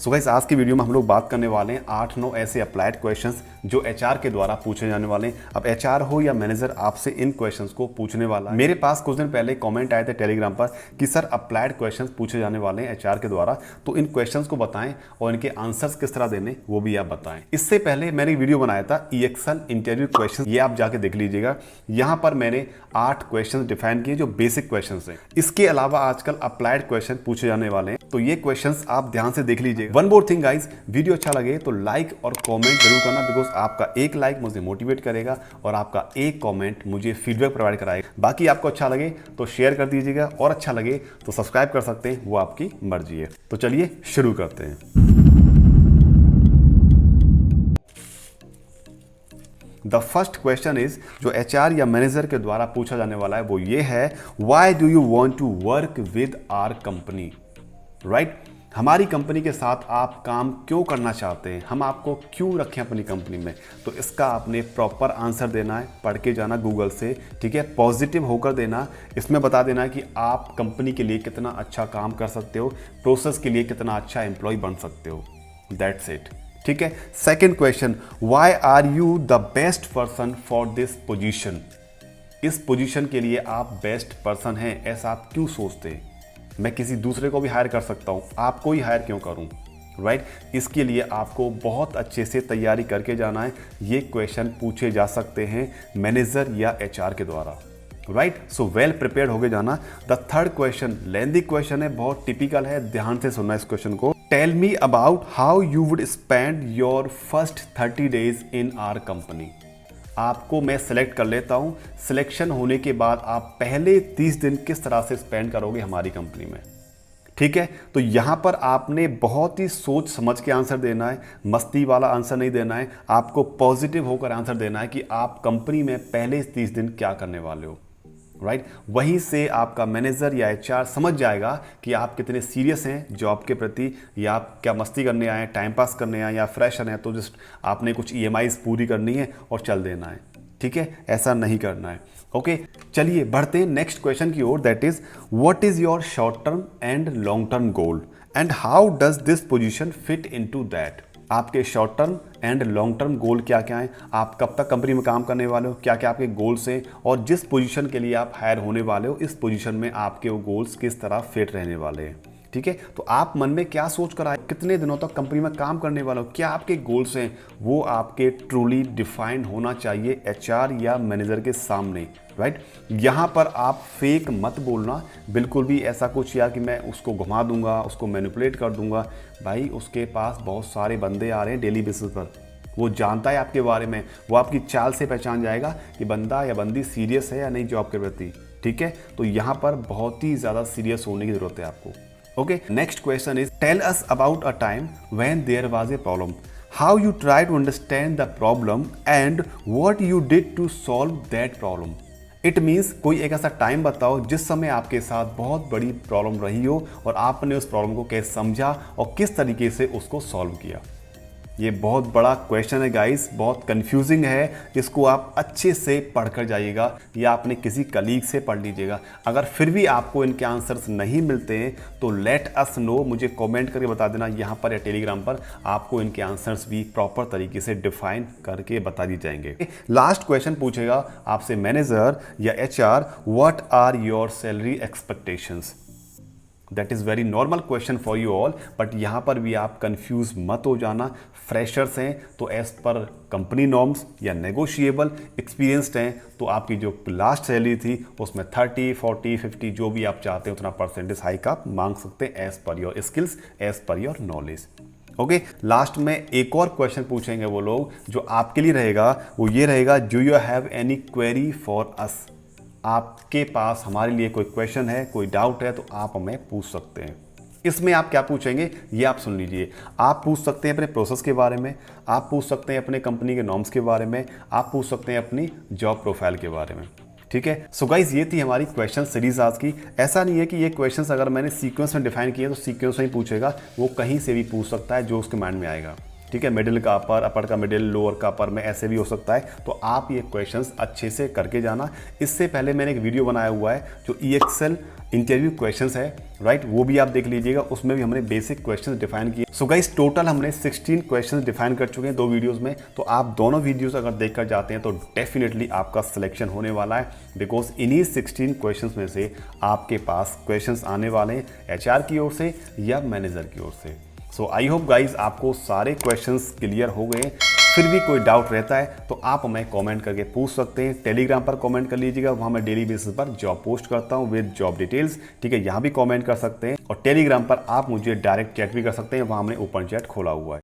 So guys आज की video में हम लोग बात करने वाले हैं 8-9 ऐसे अप्लाइड क्वेश्चंस जो एचआर के द्वारा पूछे जाने वाले हैं। अब एचआर हो या मैनेजर आपसे इन क्वेश्चंस को पूछने वाला है। मेरे पास कुछ दिन पहले कमेंट आए थे टेलीग्राम पर कि सर अप्लाइड क्वेश्चंस पूछे जाने वाले हैं एचआर के द्वारा, तो इन क्वेश्चंस को बताएं और इनके आंसर्स किस तरह देने वो भी आप बताएं। इससे पहले मैंने वीडियो बनाया था EXL इंटरव्यू क्वेश्चन, ये आप जाके देख लीजिएगा। यहाँ पर मैंने 8 क्वेश्चन डिफाइन किए जो बेसिक क्वेश्चन हैं। इसके अलावा आजकल अप्लाइड क्वेश्चन पूछे जाने वाले हैं, तो ये क्वेश्चंस आप ध्यान से देख लीजिए। One more thing guys, video अच्छा लगे तो लाइक और कमेंट जरूर करना, बिकॉज आपका एक लाइक मुझे मोटिवेट करेगा और आपका एक कमेंट मुझे फीडबैक प्रोवाइड कराएगा। बाकी आपको अच्छा लगे तो शेयर कर दीजिएगा और अच्छा लगे तो सब्सक्राइब कर सकते हैं, वो आपकी मर्जी है। तो चलिए शुरू करते हैं। द फर्स्ट क्वेश्चन इज जो एचआर या मैनेजर के द्वारा पूछा जाने वाला है वो ये है, why do you want to work with our company? Right, हमारी कंपनी के साथ आप काम क्यों करना चाहते हैं, हम आपको क्यों रखें अपनी कंपनी में? तो इसका आपने प्रॉपर आंसर देना है, पढ़ के जाना गूगल से, ठीक है, पॉजिटिव होकर देना। इसमें बता देना है कि आप कंपनी के लिए कितना अच्छा काम कर सकते हो, प्रोसेस के लिए कितना अच्छा एम्प्लॉय बन सकते हो। दैट्स इट, ठीक है। Second question, why are you the best person for this position? इस पोजीशन के लिए आप बेस्ट पर्सन हैं, ऐसा आप क्यों सोचते हैं? मैं किसी दूसरे को भी हायर कर सकता हूं, आपको ही हायर क्यों करूं? राइट, इसके लिए आपको बहुत अच्छे से तैयारी करके जाना है। ये क्वेश्चन पूछे जा सकते हैं मैनेजर या एचआर के द्वारा। राइट, सो वेल प्रिपेयर्ड होके जाना। The third question lengthy question है, बहुत टिपिकल है, ध्यान से सुनना इस क्वेश्चन को। Tell me about how you would spend your first 30 days in our company. आपको मैं सेलेक्ट कर लेता हूं, सिलेक्शन होने के बाद आप पहले 30 दिन किस तरह से स्पेंड करोगे हमारी कंपनी में, ठीक है। तो यहां पर आपने बहुत ही सोच समझ के आंसर देना है, मस्ती वाला आंसर नहीं देना है। आपको पॉजिटिव होकर आंसर देना है कि आप कंपनी में पहले 30 दिन क्या करने वाले हो। राइट, वहीं से आपका मैनेजर या एचआर समझ जाएगा कि आप कितने सीरियस हैं जॉब के प्रति, या आप क्या मस्ती करने आए, टाइम पास करने आए, या फ्रेशर हैं तो जस्ट आपने कुछ EMIs पूरी करनी है और चल देना है, ठीक है। ऐसा नहीं करना है। ओके, चलिए बढ़ते हैं नेक्स्ट क्वेश्चन की ओर। That is, what is your short term and long term goal and how does this position fit into that? आपके short term and long term goal क्या क्या हैं, आप कब तक कंपनी में काम करने वाले हो, क्या क्या आपके गोल्स हैं, और जिस पोजीशन के लिए आप हायर होने वाले हो इस पोजीशन में आपके वो गोल्स किस तरह फिट रहने वाले हैं, ठीक है। तो आप मन में क्या सोच कर आए, कितने दिनों तक कंपनी में काम करने वाले हो, क्या आपके गोल्स हैं, वो आपके ट्रूली डिफाइंड होना चाहिए एचआर या मैनेजर के सामने। राइट, यहाँ पर आप फेक मत बोलना, बिल्कुल भी ऐसा कुछ या कि मैं उसको घुमा दूंगा, उसको मैनिपुलेट कर दूंगा। भाई उसके पास बहुत सारे बंदे आ रहे हैं डेली बेसिस पर, वो जानता है आपके बारे में, वो आपकी चाल से पहचान जाएगा कि बंदा या बंदी सीरियस है या नहीं जॉब के प्रति, ठीक है। तो यहाँ पर बहुत ही ज़्यादा सीरियस होने की ज़रूरत है आपको। Okay, next question is, tell us about a time when there was a problem. How you try to understand the problem and what you did to solve that problem. It means कोई एक ऐसा time बताओ जिस समय आपके साथ बहुत बड़ी प्रॉब्लम रही हो और आपने उस प्रॉब्लम को कैसे समझा और किस तरीके से उसको सॉल्व किया। ये बहुत बड़ा क्वेश्चन है गाइस, बहुत कंफ्यूजिंग है, इसको आप अच्छे से पढ़कर जाइएगा या अपने किसी कलीग से पढ़ लीजिएगा। अगर फिर भी आपको इनके आंसर्स नहीं मिलते हैं तो लेट अस नो, मुझे कमेंट करके बता देना यहाँ पर या टेलीग्राम पर, आपको इनके आंसर्स भी प्रॉपर तरीके से डिफाइन करके बता दी जाएंगे। लास्ट क्वेश्चन पूछेगा आपसे मैनेजर या HR, what are your salary expectations? That is very normal question for you all, but यहाँ पर भी आप कंफ्यूज मत हो जाना। फ्रेशर्स हैं तो एज पर कंपनी नॉर्म्स या नेगोशिएबल, एक्सपीरियंस्ड हैं तो आपकी जो लास्ट सैलरी थी उसमें 30, 40, 50 जो भी आप चाहते हैं उतना परसेंटेज हाइक आप मांग सकते हैं as per your skills, as per your knowledge. Okay, last में एक और क्वेश्चन पूछेंगे वो लोग जो आपके लिए रहेगा, वो ये रहेगा, do you have any query for us? आपके पास हमारे लिए कोई क्वेश्चन है, कोई डाउट है तो आप हमें पूछ सकते हैं। इसमें आप क्या पूछेंगे ये आप सुन लीजिए। आप पूछ सकते हैं अपने प्रोसेस के बारे में, आप पूछ सकते हैं अपने कंपनी के नॉर्म्स के बारे में, आप पूछ सकते हैं अपनी जॉब प्रोफाइल के बारे में, ठीक है। सो गाइस, ये थी हमारी क्वेश्चन सीरीज आज की। ऐसा नहीं है कि ये क्वेश्चंस अगर मैंने सीक्वेंस में डिफाइन किए तो सीक्वेंस में ही पूछेगा, वो कहीं से भी पूछ सकता है जो उसके माइंड में आएगा, ठीक है, मिडिल का अपर, अपर का मिडिल, लोअर का अपर में ऐसे भी हो सकता है। तो आप ये क्वेश्चंस अच्छे से करके जाना। इससे पहले मैंने एक वीडियो बनाया हुआ है जो EXL इंटरव्यू क्वेश्चंस है, राइट, वो भी आप देख लीजिएगा। उसमें भी हमने बेसिक क्वेश्चंस डिफाइन किए। सो गाइस, टोटल हमने 16 क्वेश्चंस डिफाइन कर चुके हैं 2 वीडियोस में। तो आप दोनों वीडियोस अगर देखकर जाते हैं तो डेफिनेटली आपका सिलेक्शन होने वाला है, बिकॉज इन्हीं 16 क्वेश्चंस में से आपके पास क्वेश्चंस आने वाले हैं HR की ओर से या मैनेजर की ओर से। सो आई होप गाइज आपको सारे क्वेश्चंस क्लियर हो गए। फिर भी कोई डाउट रहता है तो आप हमें कमेंट करके पूछ सकते हैं। टेलीग्राम पर कमेंट कर लीजिएगा, वहाँ मैं डेली बेसिस पर जॉब पोस्ट करता हूँ विद जॉब डिटेल्स, ठीक है, यहाँ भी कमेंट कर सकते हैं। और टेलीग्राम पर आप मुझे डायरेक्ट चैट भी कर सकते हैं, वहाँ हमने ओपन चैट खोला हुआ है।